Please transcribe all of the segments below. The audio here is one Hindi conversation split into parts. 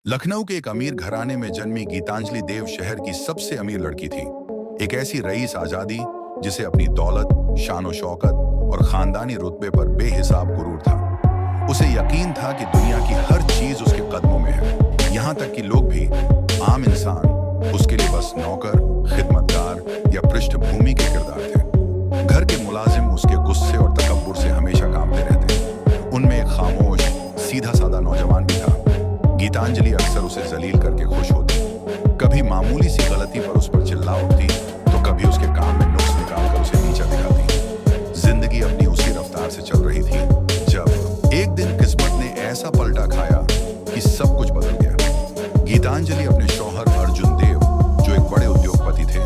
लखनऊ के एक अमीर घराने में जन्मी गीतांजलि देव शहर की सबसे अमीर लड़की थी। एक ऐसी रईस आजादी जिसे अपनी दौलत, शान शौकत और खानदानी रुतबे पर बेहिसाब गुरूर था। उसे यकीन था कि दुनिया की हर चीज उसके कदमों में है, यहाँ तक कि लोग भी, आम इंसान, उसके लिए बस नौकर, खिदमतगार या पृष्ठभूमि के किरदार थे। घर के मुलाजिम उसके गुस्से और तकब्बुर से हमेशा कांपते रहते। उनमें एक खामोश, सीधा साधा नौजवान भी था। गीतांजलि अक्सर उसे जलील करके खुश होती। कभी मामूली सी गलती पर उस पर चिल्ला उठती, तो कभी उसके काम में नुक्स निकालकर उसे नीचा दिखाती। जिंदगी अपनी उसी रफ्तार से चल रही थी जब एक दिन किस्मत ने ऐसा पलटा खाया कि सब कुछ बदल गया। गीतांजलि अपने शौहर अर्जुन देव, जो एक बड़े उद्योगपति थे,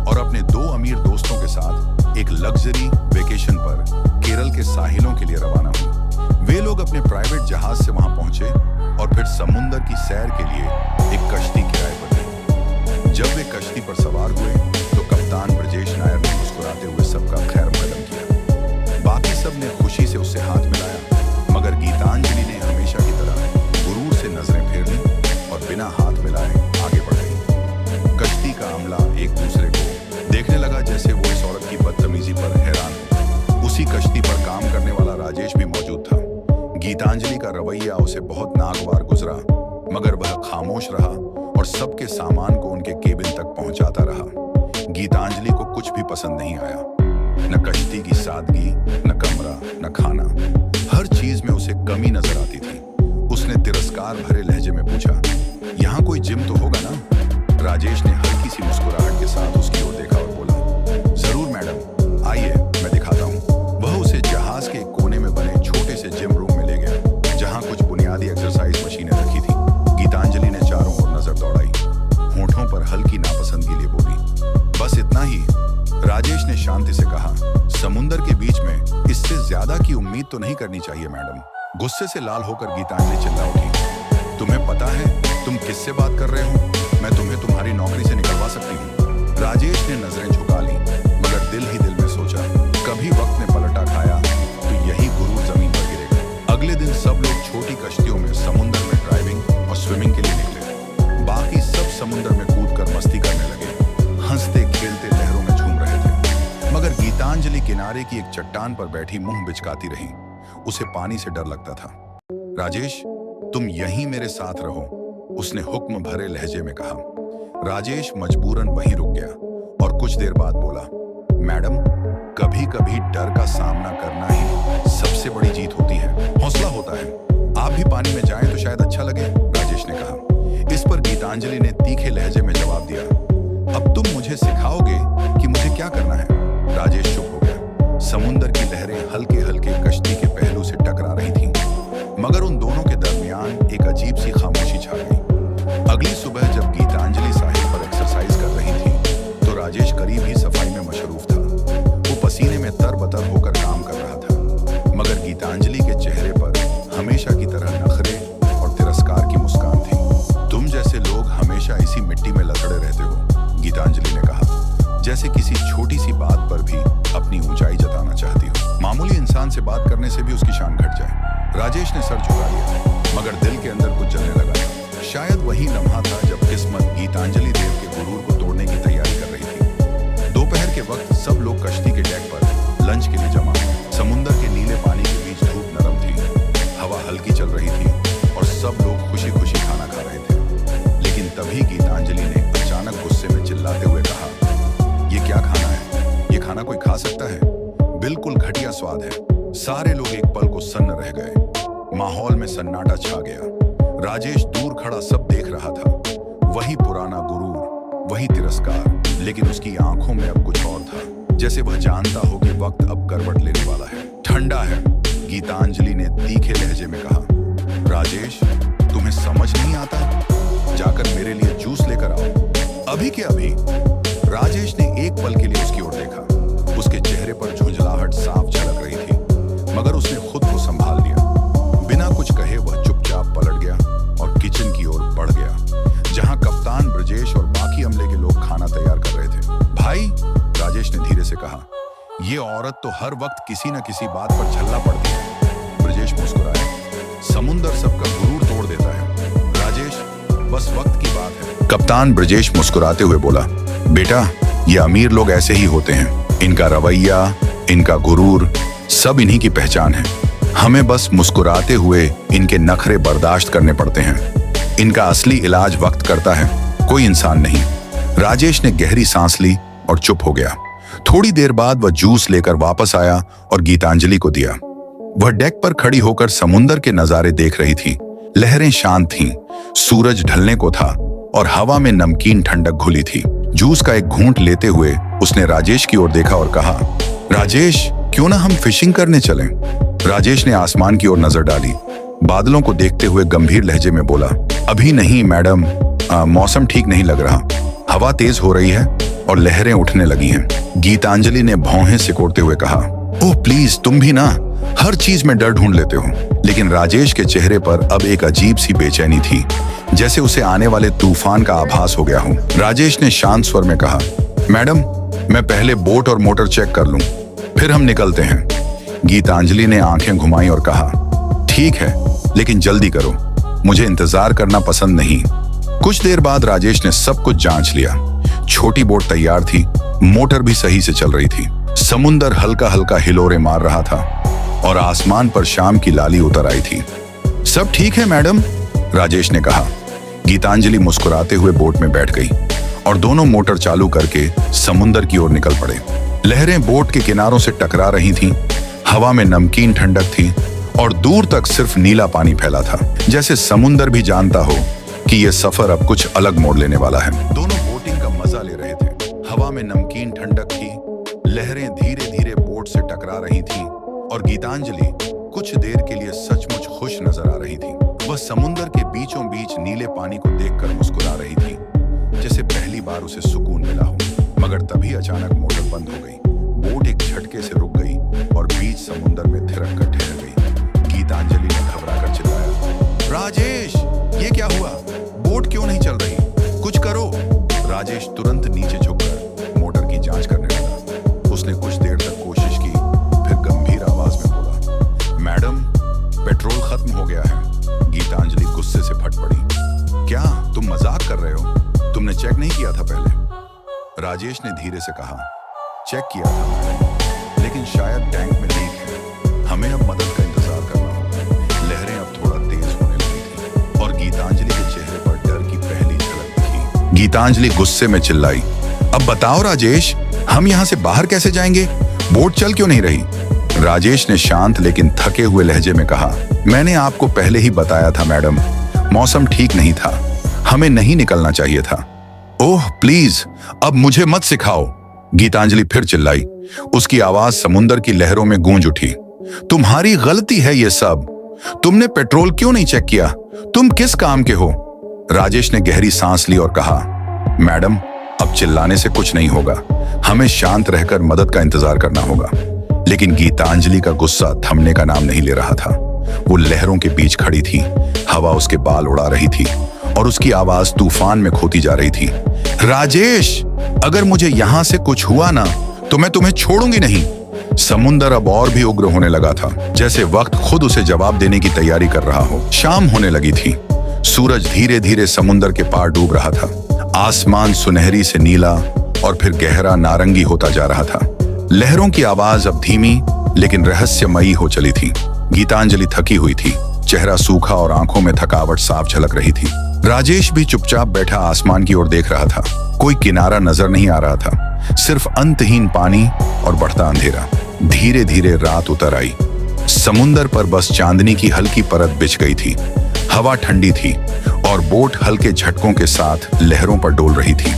और अपने दो अमीर दोस्तों के साथ एक लग्जरी वेकेशन पर केरल के साहिलों के लिए रवाना हुई। वे लोग अपने प्राइवेट जहाज से वहां पहुंचे और फिर समुंदर की सैर के लिए एक कश्ती किराए पर ली। जब वे कश्ती पर सवार हुए तो कप्तान ब्रजेश नायर ने मुस्कुराते हुए सबका खैर मकदम किया। बाकी सब ने खुशी से उससे हाथ मिलाया, मगर गीतांजलि ने हमेशा की तरह गुरूर से नजरें फेर ली और बिना हाथ मिलाए आगे बढ़ गई। कश्ती का अमला एक दूसरे को देखने लगा जैसे वो इस औरत की बदतमीजी पर हैरान हो। उसी कश्ती पर काम करने वाला राजेश भी मौजूद था। गीतांजलि का रवैया उसे बहुत नागवार गुजरा, मगर वह खामोश रहा और सबके सामान को उनके केबिन तक पहुंचाता रहा। गीतांजलि को कुछ भी पसंद नहीं आया, न कश्ती की सादगी, न कमरा, न खाना। हर चीज में उसे कमी नजर आती थी। उसने तिरस्कार भरे लहजे में पूछा, यहाँ कोई जिम तो होगा ना? राजेश ने हल्की सी मुस्कुराहट के साथ उसकी ओर देखा और बोला, जरूर मैडम, आइए मैं दिखाता हूँ। वह उसे जहाज के कोने में बने छोटे से जिम रूम में ले गया, जहाँ कुछ बुनियादी एक्सरसाइज मशीनें रखी थी। गीतांजलि ने चारों ओर नजर दौड़ाई, होठों पर हल्की नापसंदगी लिए बोली, बस इतना ही? राजेश ने शांति से कहा, समुंदर के बीच में इससे ज्यादा की उम्मीद तो नहीं करनी चाहिए मैडम। गुस्से से लाल होकर गीतांजलि चिल्ला उठी, तुम्हें पता है तुम किससे बात कर रहे हो? मैं तुम्हें तुम्हारी नौकरी से निकलवा सकती हूँ। राजेश ने नजरें झुका ली, मगर दिल ही दिल में सोचा, कभी वक्त ने पलटा खाया तो यही गुरूर जमीन पर गिरेगा। अगले दिन सब लोग छोटी कश्तियों में समुंदर में ड्राइविंग और स्विमिंग के लिए निकले। बाकी सब समुंदर में कूदकर मस्ती करने लगे, हंसते खेलते लहरों में झूम रहे थे। मगर गीतांजलि किनारे की एक चट्टान पर बैठी मुंह बिचकाती रही। उसे पानी से डर लगता था। राजेश, तुम यहीं मेरे साथ रहो, उसने हुक्म भरे लहजे में कहा। राजेश मजबूरन वहीं रुक गया और कुछ देर बाद बोला, मैडम, कभी कभी डर का सामना करना ही सबसे बड़ी जीत होती है, हौसला होता है। आप भी पानी में जाएं तो शायद अच्छा लगे, राजेश ने कहा। इस पर गीतांजलि ने तीखे लहजे में जवाब दिया, अब तुम मुझे सिखाओगे कि मुझे क्या करना है? राजेश चुप हो गया। समुंदर की लहरें हल्के हल्के कश्ती के पहलू से टकरा रही थीं, मगर उन दोनों के दरमियान एक अजीब सी खामोशी छा गई। अगली सुबह जब गीतांजलि साहिल पर एक्सरसाइज कर रही थी तो राजेश करीब ही सफाई में मशरूफ था। वो पसीने में तरबतर होकर काम कर रहा था, मगर गीतांजलि के चेहरे पर हमेशा की तरह नखरे और तिरस्कार की मुस्कान थी। तुम जैसे लोग हमेशा इसी मिट्टी में लथड़े रहते हो, गीतांजलि ने कहा, जैसे किसी छोटी सी बात पर भी अपनी ऊंचाई जताना चाहती हो। मामूली इंसान से बात करने से भी उसकी शान घट जाए। राजेश ने सर झुका लिया, मगर दिल के अंदर कुछ जलने लगा। शायद वही लम्हा था जब किस्मत गीतांजलि देव के गुरूर को तोड़ने की तैयारी कर रही थी। दोपहर के वक्त सब लोग कश्ती के डेक पर लंच के लिए जमा। समुंदर के नीले पानी के बीच धूप नरम थी, हवा हल्की चल रही थी और सब लोग खुशी खुशी खाना खा रहे थे। लेकिन तभी गीतांजलि ने अचानक गुस्से में चिल्लाते हुए कहा, ये क्या खाना है? ये खाना कोई खा सकता है? बिल्कुल घटिया स्वाद है। सारे लोग एक पल को सन्न रह गए। माहौल में सन्नाटा छा गया। राजेश दूर खड़ा सब देख रहा था। वही पुराना गुरूर, वही तिरस्कार, लेकिन उसकी आंखों में अब कुछ और था, जैसे वह जानता हो कि वक्त अब करवट लेने वाला है। ठंडा है, गीतांजलि ने तीखे लहजे में कहा। राजेश, तुम्हें समझ नहीं आता? जाकर मेरे लिए जूस लेकर आओ, अभी के अभी। राजेश ने एक पल के लिए उसकी ओर देखा। उसके चेहरे पर झुंझलाहट साफ झलक रही थी, मगर उसने खुद को संभाल लिया। बिना कुछ कहे वह चुपचाप पलट गया और किचन की ओर बढ़ गया, जहां कप्तान ब्रजेश और बाकी अमले के लोग खाना तैयार कर रहे थे। भाई, राजेश ने धीरे से कहा, ये औरत तो हर वक्त किसी न किसी बात पर झल्ला पड़ती है। ब्रजेश मुस्कुराया, समुंदर सबका गुरूर तोड़ देता है। राजेश, बस वक्त की बात है। कप्तान ब्रजेश मुस्कुराते हुए बोला, बेटा, ये अमीर लोग ऐसे ही होते हैं। इनका रवैया, इनका गुरूर, सब इन्हीं की पहचान है। हमें बस मुस्कुराते हुए इनके नखरे बर्दाश्त करने पड़ते हैं। इनका असली इलाज वक्त करता है, कोई इंसान नहीं। राजेश ने गहरी सांस ली और चुप हो गया। थोड़ी देर बाद वह जूस लेकर वापस आया और गीतांजलि को दिया। वह डेक पर खड़ी होकर समुंदर के नजारे देख रही थी। लहरें शांत थीं, सूरज ढलने को था और हवा में नमकीन ठंडक घुली थी। जूस का एक घूंट लेते हुए उसने राजेश की ओर देखा और कहा, राजेश, क्यों ना हम फिशिंग करने चलें? राजेश ने आसमान की ओर नजर डाली। बादलों को देखते हुए गंभीर लहजे में बोला, अभी नहीं मैडम, मौसम ठीक नहीं लग रहा। हवा तेज हो रही है और लहरें उठने लगी हैं। गीतांजलि ने भौहें सिकोड़ते हुए कहा, ओह प्लीज, तुम भी ना हर चीज में डर ढूंढ लेते हो। लेकिन राजेश के चेहरे पर अब एक अजीब सी बेचैनी थी, जैसे उसे आने वाले तूफान का आभास हो गया हो। राजेश ने शांत स्वर में कहा, मैडम, मैं पहले बोट और मोटर चेक कर लूं, फिर हम निकलते हैं। गीतांजलि ने आंखें घुमाई और कहा, ठीक है, लेकिन जल्दी करो, मुझे इंतजार करना पसंद नहीं। कुछ देर बाद राजेश ने सब कुछ जांच लिया। छोटी बोट तैयार थी, मोटर भी सही से चल रही थी। समुंदर हल्का हल्का हिलोरे मार रहा था और आसमान पर शाम की लाली उतर आई थी। सब ठीक है मैडम, राजेश ने कहा। गीतांजलि मुस्कुराते हुए बोट में बैठ गई और दोनों मोटर चालू करके समुंदर की ओर निकल पड़े। लहरें बोट के किनारों से टकरा रही थीं, हवा में नमकीन ठंडक थी और दूर तक सिर्फ नीला पानी फैला था, जैसे समुंदर भी जानता हो कि यह सफर अब कुछ अलग मोड़ लेने वाला है। दोनों बोटिंग का मजा ले रहे थे। हवा में नमकीन ठंडक थी, लहरें धीरे धीरे बोट से टकरा रही थीं और गीतांजलि कुछ देर के लिए सचमुच खुश नजर आ रही थी। वह समुंदर के बीचों बीच नीले पानी को देखकर मुस्कुरा रही थी, जैसे पहली बार उसे सुकून मिला हो। मगर तभी अचानक मोटर बंद हो गई। बोट एक झटके से रुक गई और बीच समुंदर में थिरक कर ठहर गई। गीतांजलि ने घबराकर चिल्लाया, राजेश, ये क्या हुआ? बोट क्यों नहीं चल रही? कुछ करो। राजेश तुरंत नीचे झुककर मोटर की जांच करने लगा। उसने कुछ देर तक कोशिश की, फिर गंभीर आवाज में बोला, मैडम, पेट्रोल खत्म हो गया है। गीतांजलि गुस्से से फट पड़ी, क्या तुम मजाक कर रहे हो? तुमने चेक नहीं किया था पहले? राजेश ने धीरे से कहा, चेक किया था मैंने, लेकिन शायद टैंक में लीक है। हमें अब मदद का इंतजार करना होगा। लहरें अब थोड़ा तेज होने लगी थी और गीतांजलि के चेहरे पर डर की पहली झलक दिखी। गीतांजलि गुस्से में चिल्लाई, अब बताओ राजेश, हम यहाँ से बाहर कैसे जाएंगे? बोट चल क्यों नहीं रही? राजेश ने शांत लेकिन थके हुए लहजे में कहा, मैंने आपको पहले ही बताया था मैडम, मौसम ठीक नहीं था, हमें नहीं निकलना चाहिए था। ओह प्लीज, अब मुझे मत सिखाओ। गीतांजलि फिर चिल्लाई। उसकी आवाज समुंदर की लहरों में गूंज उठी, तुम्हारी गलती है ये सब। तुमने पेट्रोल क्यों नहीं चेक किया? तुम किस काम के हो? राजेश ने गहरी सांस ली और कहा, मैडम, अब चिल्लाने से कुछ नहीं होगा, हमें शांत रहकर मदद का इंतजार करना होगा। लेकिन गीतांजलि का गुस्सा थमने का नाम नहीं ले रहा था। वो लहरों के बीच खड़ी थी, हवा उसके बाल उड़ा रही थी और उसकी आवाज तूफान में खोती जा रही थी। राजेश, अगर मुझे यहां से कुछ हुआ ना, तो मैं तुम्हें छोड़ूंगी नहीं। समुंदर अब और भी उग्र होने लगा था, जैसे वक्त खुद उसे जवाब देने की तैयारी कर रहा हो। शाम होने लगी थी, सूरज धीरे धीरे समुंदर के पार डूब रहा था। आसमान सुनहरी से नीला और फिर गहरा नारंगी होता जा रहा था। लहरों की आवाज अब धीमी लेकिन रहस्यमयी हो चली थी। गीतांजलि थकी हुई थी, चेहरा सूखा और आंखों में थकावट साफ झलक रही थी। राजेश भी चुपचाप बैठा आसमान की ओर देख रहा था। कोई किनारा नजर नहीं आ रहा था, सिर्फ अंतहीन पानी और बढ़ता अंधेरा। धीरे धीरे रात उतर आई। समुंदर पर बस चांदनी की हल्की परत बिछ गई थी। हवा ठंडी थी और बोट हल्के झटकों के साथ लहरों पर डोल रही थी।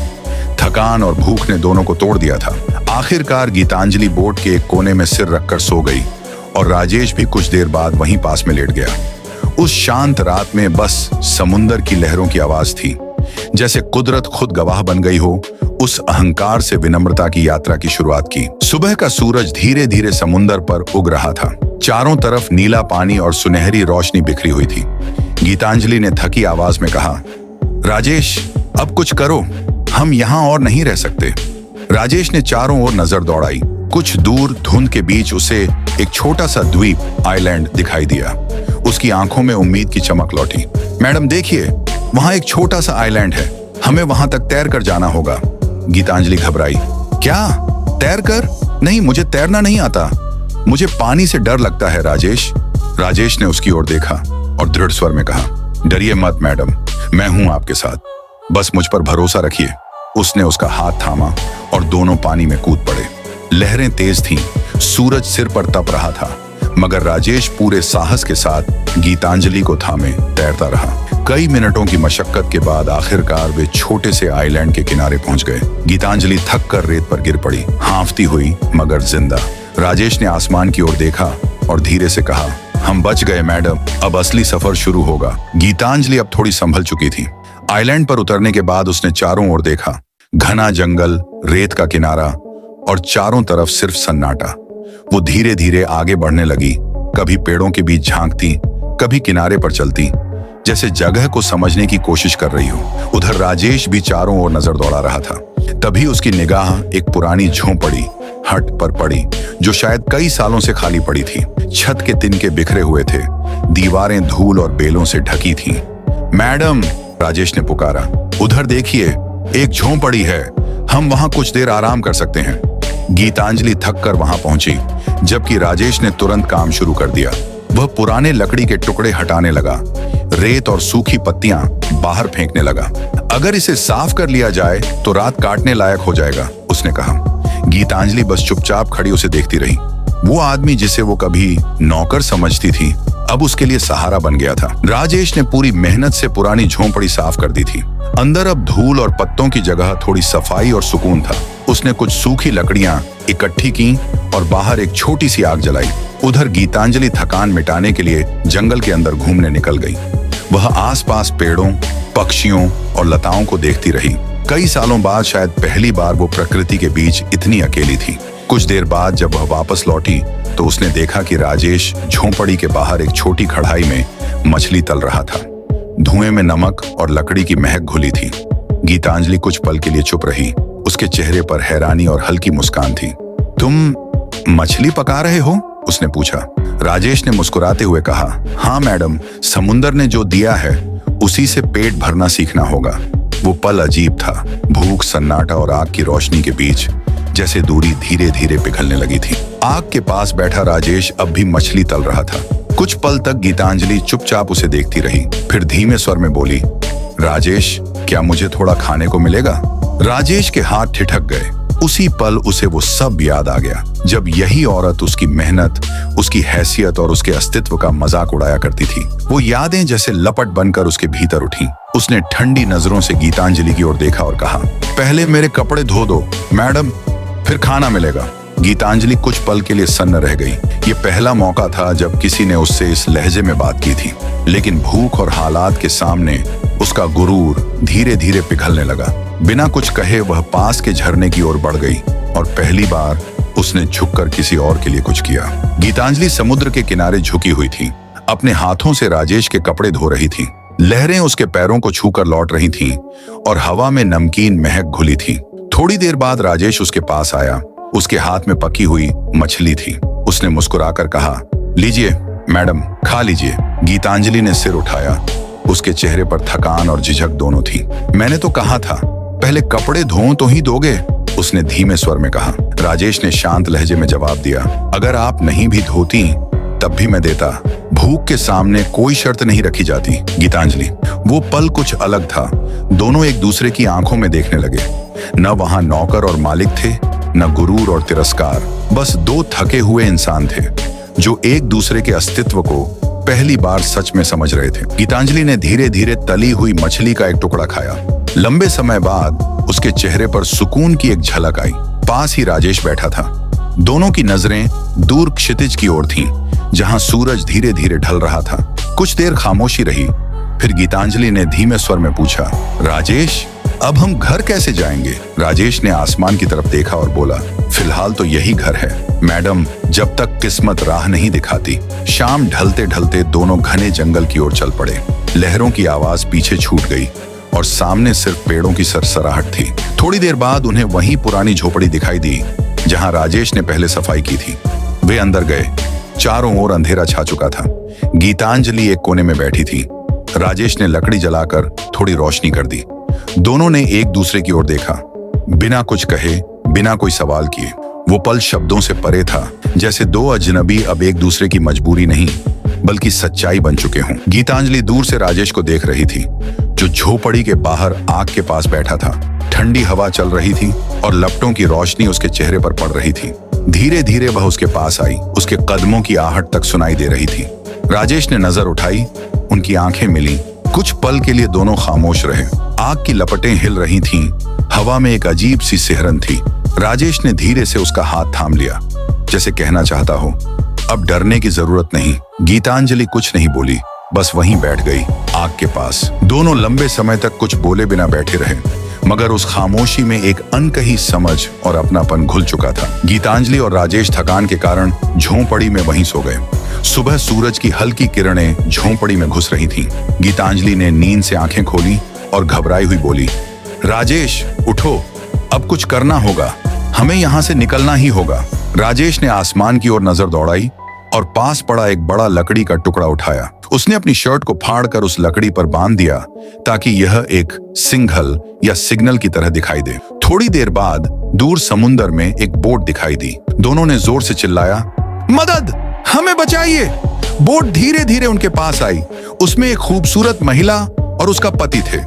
थकान और भूख ने दोनों को तोड़ दिया था। आखिरकार गीतांजलि बोट के एक कोने में सिर रखकर सो गई और राजेश भी कुछ देर बाद वहीं पास में लेट गया। उस शांत रात में बस समुंदर की लहरों की आवाज थी, जैसे कुदरत खुद गवाह बन गई हो उस अहंकार से विनम्रता की यात्रा की शुरुआत की। सुबह का सूरज धीरे धीरे समुंदर पर उग रहा था। चारों तरफ नीला पानी और सुनहरी रोशनी बिखरी हुई थी। गीतांजलि ने थकी आवाज में कहा, राजेश, अब कुछ करो, हम यहाँ और नहीं रह सकते। राजेश ने चारों ओर नजर दौड़ाई। कुछ दूर धुंध के बीच उसे एक छोटा सा द्वीप आइलैंड दिखाई दिया। उसकी आंखों में उम्मीद की चमक लौटी। मैडम देखिए, वहां एक छोटा सा आइलैंड है, हमें वहां तक तैर कर जाना होगा। गीतांजलि घबराई। क्या? तैर कर? नहीं, मुझे तैरना नहीं आता, मुझे पानी से डर लगता है राजेश। राजेश ने उसकी ओर देखा और दृढ़ स्वर में कहा, डरिए मत मैडम, मैं हूं आपके साथ, बस मुझ पर भरोसा रखिए। उसने उसका हाथ थामा और दोनों पानी में कूद पड़े। लहरें तेज थीं, सूरज सिर पर तप रहा था, मगर राजेश पूरे साहस के साथ गीतांजलि को थामे तैरता रहा। कई मिनटों की मशक्कत के बाद आखिरकार वे छोटे से आइलैंड के किनारे पहुंच गए। गीतांजलि थक कर रेत पर गिर पड़ी, हांफती हुई मगर जिंदा। राजेश ने आसमान की ओर देखा और धीरे से कहा, हम बच गए मैडम, अब असली सफर शुरू होगा। गीतांजलि अब थोड़ी संभल चुकी थी। आइलैंड पर उतरने के बाद उसने चारों ओर देखा। घना जंगल, रेत का किनारा और चारों तरफ सिर्फ सन्नाटा। वो धीरे धीरे आगे बढ़ने लगी, कभी पेड़ों के बीच झांकती, कभी किनारे पर चलती, जैसे जगह को समझने की कोशिश कर रही हो। उधर राजेश भी चारों ओर नजर दौड़ा रहा था। तभी उसकी निगाह एक पुरानी झोंपड़ी हट पर पड़ी, जो शायद कई सालों से खाली पड़ी थी। छत के तिनके बिखरे हुए थे, दीवारें धूल और बेलों से ढकी थीं। मैडम, राजेश ने पुकारा, उधर देखिए, एक झोंपड़ी है, हम वहां कुछ देर आराम कर सकते हैं। गीतांजलि थक कर वहां पहुंची, जबकि राजेश ने तुरंत काम शुरू कर दिया। वह पुराने लकड़ी के टुकड़े हटाने लगा, रेत और सूखी पत्तियां बाहर फेंकने लगा। अगर इसे साफ कर लिया जाए तो रात काटने लायक हो जाएगा, उसने कहा। गीतांजलि बस चुपचाप खड़ी उसे देखती रही। वो आदमी जिसे वो कभी नौकर समझती थी, अब उसके लिए सहारा बन गया था। राजेश ने पूरी मेहनत से पुरानी झोंपड़ी साफ कर दी थी। अंदर अब धूल और पत्तों की जगह थोड़ी सफाई और सुकून था। उसने कुछ सूखी लकड़ियां इकट्ठी की और बाहर एक छोटी सी आग जलाई। उधर गीतांजलि थकान मिटाने के लिए जंगल के अंदर घूमने निकल गई। वह आसपास पेड़ों, पक्षियों और लताओं को देखती रही। कई सालों बाद शायद पहली बार वो प्रकृति के बीच इतनी अकेली थी। कुछ देर बाद जब वह वापस लौटी तो उसने देखा कि राजेश झोंपड़ी के बाहर एक छोटी कढ़ाई में मछली तल रहा था। धुएं में नमक और लकड़ी की महक घुली थी। गीतांजलि कुछ पल के लिए चुप रही। उसके चेहरे पर हैरानी और हल्की मुस्कान थी। तुम मछली पका रहे हो? उसने पूछा। राजेश ने मुस्कुराते हुए कहा, हाँ मैडम, समुंदर ने जो दिया है उसी से पेट भरना सीखना होगा। वो पल अजीब था, भूख, सन्नाटा और आग की रोशनी के बीच जैसे दूरी धीरे धीरे पिघलने लगी थी। आग के पास बैठा राजेश अब भी मछली तल रहा था। कुछ पल तक गीतांजलि चुपचाप उसे देखती रही, फिर धीमे स्वर में बोली, राजेश, क्या मुझे थोड़ा खाने को मिलेगा? राजेश के हाथ ठिठक गए। उसी पल उसे वो सब याद आ गया, जब यही औरत उसकी मेहनत, उसकी हैसियत और उसके अस्तित्व का मजाक उड़ाया करती थी। वो यादें जैसे लपट बनकर उसके भीतर उठी। उसने ठंडी नजरों से गीतांजलि की ओर देखा और कहा, पहले मेरे कपड़े धो दो मैडम, फिर खाना मिलेगा। गीतांजलि कुछ पल के लिए सन्न रह गई। ये पहला मौका था जब किसी ने उससे इस लहजे में बात की थी, लेकिन भूख और हालात के सामने उसका गुरूर धीरे धीरे पिघलने लगा। बिना कुछ कहे वह पास के झरने की ओर बढ़ गई और पहली बार उसने झुककर किसी और के लिए कुछ किया। गीतांजलि समुद्र के किनारे झुकी हुई थी, अपने हाथों से राजेश के कपड़े धो रही थी। लहरें उसके पैरों को छूकर लौट रही थीं और हवा में नमकीन महक घुली थी। थोड़ी देर बाद राजेश उसके पास आया। उसके हाथ में पकी हुई मछली थी। उसने मुस्कुराकर कहा, लीजिए मैडम, खा लीजिए। गीतांजलि ने सिर उठाया। उसके चेहरे पर थकान और झिझक दोनों थी। मैंने तो कहा था, पहले कपड़े धो तो ही दोगे, उसने धीमे स्वर में कहा। राजेश ने शांत लहजे में जवाब दिया, अगर आप नहीं भी धोती तब भी मैं देता। भूख के सामने कोई शर्त नहीं रखी जाती। गीतांजलि, वो पल कुछ अलग था। दोनों एक दूसरे की आंखों में देखने लगे। न वहां नौकर और मालिक थे, न गुरूर और तिरस्कार, बस दो थके हुए इंसान थे जो एक दूसरे के अस्तित्व को पहली बार सच में समझ रहे थे। गीतांजलि ने धीरे धीरे तली हुई मछली का एक टुकड़ा खाया। लंबे समय बाद उसके चेहरे पर सुकून की एक झलक आई। पास ही राजेश बैठा था। दोनों की नजरें दूर क्षितिज की ओर थीं, जहां सूरज धीरे धीरे ढल रहा था। कुछ देर खामोशी रही, फिर गीतांजलि ने धीमे स्वर में पूछा, राजेश, अब हम घर कैसे जाएंगे? राजेश ने आसमान की तरफ देखा और बोला, फिलहाल तो यही घर है मैडम, जब तक किस्मत राह नहीं दिखाती। शाम ढलते ढलते दोनों घने जंगल की ओर चल पड़े। लहरों की आवाज पीछे छूट गई और सामने सिर्फ पेड़ों की सरसराहट थी। थोड़ी देर बाद उन्हें वही पुरानी झोपड़ी दिखाई दी जहां राजेश ने पहले सफाई की थी। वे अंदर गए। चारों ओर अंधेरा छा चुका था। गीतांजलि एक कोने में बैठी थी। राजेश ने लकड़ी जलाकर थोड़ी रोशनी कर दी। दोनों ने एक दूसरे की ओर देखा, बिना कुछ कहे, बिना कोई सवाल किए। वो पल शब्दों से परे था, जैसे दो अजनबी अब एक दूसरे की मजबूरी नहीं बल्कि सच्चाई बन चुके हों। गीतांजलि दूर से राजेश को देख रही थी, जो झोपड़ी के बाहर आग के पास बैठा था। ठंडी हवा चल रही थी और लपटों की रोशनी उसके चेहरे पर पड़ रही थी। धीरे धीरे वह उसके पास आई, उसके कदमों की आहट तक सुनाई दे रही थी। राजेश ने नजर उठाई, उनकी आंखें मिली। कुछ पल के लिए दोनों खामोश रहे। आग की लपटें हिल रही थीं, हवा में एक अजीब सी सिहरन थी। राजेश ने धीरे से उसका हाथ थाम लिया, जैसे कहना चाहता हो, अब डरने की जरूरत नहीं। गीतांजलि कुछ नहीं बोली, बस वहीं बैठ गई, आग के पास। दोनों लंबे समय तक कुछ बोले बिना बैठे रहे, मगर उस खामोशी में एक अनकही समझ और अपनापन घुल चुका था। गीतांजलि और राजेश थकान के कारण झोंपड़ी में वहीं सो गए। सुबह सूरज की हल्की किरणें झोंपड़ी में घुस रही थीं। गीतांजलि ने नींद से आंखें खोली और घबराई हुई बोली, राजेश उठो, अब कुछ करना होगा, हमें यहाँ से निकलना ही होगा। राजेश ने आसमान की ओर नजर दौड़ाई और पास पड़ा एक बड़ा लकड़ी का टुकड़ा उठाया। उसने अपनी शर्ट को फाड़कर उस लकड़ी पर बांध दिया ताकि यह एक सिग्नल या सिग्नल की तरह दिखाई दे। थोड़ी देर बाद दूर समुद्र में एक बोट दिखाई दी। दोनों ने जोर से चिल्लाया, मदद, हमें बचाइए। बोट धीरे धीरे उनके पास आई। उसमें एक खूबसूरत महिला और उसका पति थे।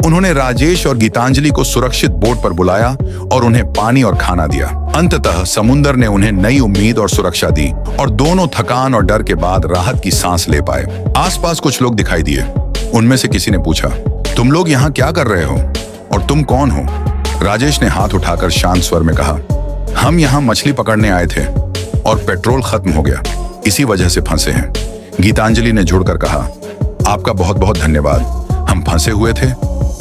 उन्होंने राजेश और गीतांजलि को सुरक्षित बोट पर बुलाया और उन्हें पानी और खाना दिया। अंततः समुद्र ने उन्हें नई उम्मीद और सुरक्षा दी और दोनों थकान और डर के बाद राहत की सांस ले पाए। आसपास कुछ लोग दिखाई दिए। उनमें से किसी ने पूछा, तुम लोग यहाँ क्या कर रहे हो और तुम कौन हो? राजेश ने हाथ उठाकर शांत स्वर में कहा, हम यहाँ मछली पकड़ने आए थे और पेट्रोल खत्म हो गया, इसी वजह से फंसे हैं। गीतांजलि ने जुड़कर कहा, आपका बहुत बहुत धन्यवाद, हम फंसे हुए थे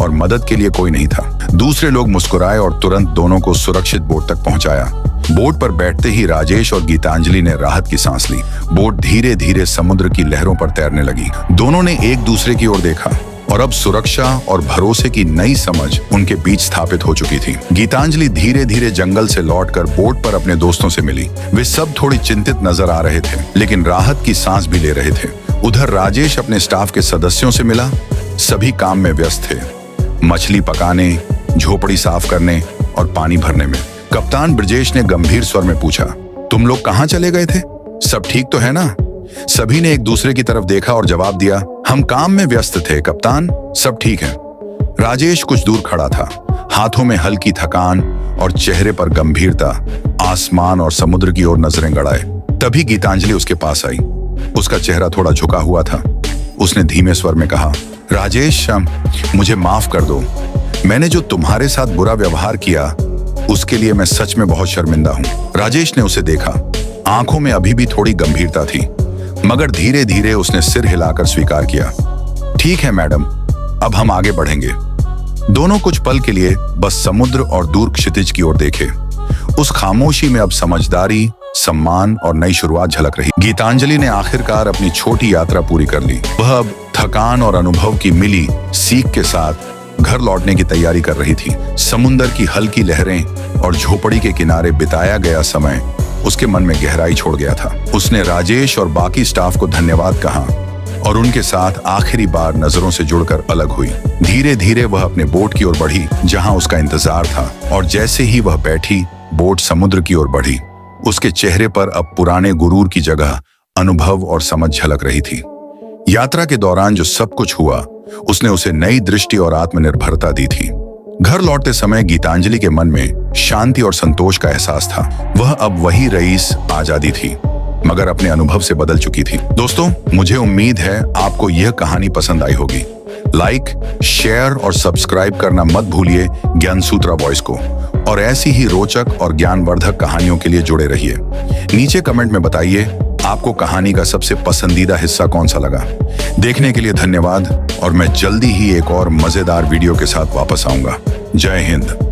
और मदद के लिए कोई नहीं था। दूसरे लोग मुस्कुराए और तुरंत दोनों को सुरक्षित बोट तक पहुंचाया। बोट पर बैठते ही राजेश और गीतांजलि ने राहत की सांस ली। बोट धीरे धीरे समुद्र की लहरों पर तैरने लगी। दोनों ने एक दूसरे की ओर देखा और अब सुरक्षा और भरोसे की नई समझ उनके बीच स्थापित हो चुकी थी। गीतांजलि धीरे धीरे जंगल से लौटकर बोट पर अपने दोस्तों से मिली। वे सब थोड़ी चिंतित नजर आ रहे थे, लेकिन राहत की सांस भी ले रहे थे। उधर राजेश अपने स्टाफ के सदस्यों से मिला। सभी काम में व्यस्त थे, मछली पकाने, झोपड़ी साफ करने और पानी भरने में। कप्तान ब्रजेश ने गंभीर स्वर में पूछा, तुम लोग कहाँ चले गए थे? सब ठीक तो है ना? सभी ने एक दूसरे की तरफ देखा और जवाब दिया, हम काम में व्यस्त थे कप्तान, सब ठीक है। राजेश कुछ दूर खड़ा था, हाथों में हल्की थकान और चेहरे पर गंभीरता, आसमान और समुद्र की ओर नजरें गड़ाए। तभी गीतांजलि उसके पास आई। उसका चेहरा थोड़ा झुका हुआ था। उसने धीमे स्वर में कहा, राजेश, मुझे माफ कर दो। मैंने जो तुम्हारे साथ बुरा व्यवहार किया उसके लिए मैं सच में बहुत शर्मिंदा हूँ। राजेश ने उसे देखा। आंखों में अभी भी थोड़ी गंभीरता थी, मगर धीरे धीरे उसने सिर हिलाकर स्वीकार किया। ठीक है मैडम, अब हम आगे बढ़ेंगे। दोनों कुछ पल के लिए बस समुद्र और दूर क्षितिज की ओर देखे। उस खामोशी में अब समझदारी, सम्मान और नई शुरुआत झलक रही। गीतांजलि ने आखिरकार अपनी छोटी यात्रा पूरी कर ली। वह अब थकान और अनुभव की मिली सीख के साथ घर लौटने की तैयारी कर रही थी। समुद्र की हल्की लहरें और झोपड़ी के किनारे बिताया गया समय उसके मन में गहराई छोड़ गया था। उसने राजेश और बाकी स्टाफ को धन्यवाद कहा और उनके साथ आखिरी बार नजरों से जुड़कर अलग हुई। धीरे धीरे वह अपने बोट की ओर बढ़ी जहां उसका इंतजार था, और जैसे ही वह बैठी, बोट समुद्र की ओर बढ़ी। उसके चेहरे पर अब पुराने गुरूर की जगह अनुभव और समझ झलक रही थी। यात्रा के दौरान जो सब कुछ हुआ, उसने उसे नई दृष्टि और आत्मनिर्भरता दी थी। घर लौटते समय गीतांजलि के मन में शांति और संतोष का एहसास था। वह अब वही रईस आजादी थी, मगर अपने अनुभव से बदल चुकी थी। दोस्तों, मुझे उम्मीद है आपको यह कहानी पसंद आई होगी। लाइक, शेयर और सब्सक्राइब करना मत भूलिए ज्ञानसूत्रा वॉइस को, और ऐसी ही रोचक और ज्ञानवर्धक कहानियों के लिए जुड़े रहिए। नीचे कमेंट में बताइए आपको कहानी का सबसे पसंदीदा हिस्सा कौन सा लगा। देखने के लिए धन्यवाद, और मैं जल्दी ही एक और मजेदार वीडियो के साथ वापस आऊंगा। जय हिंद।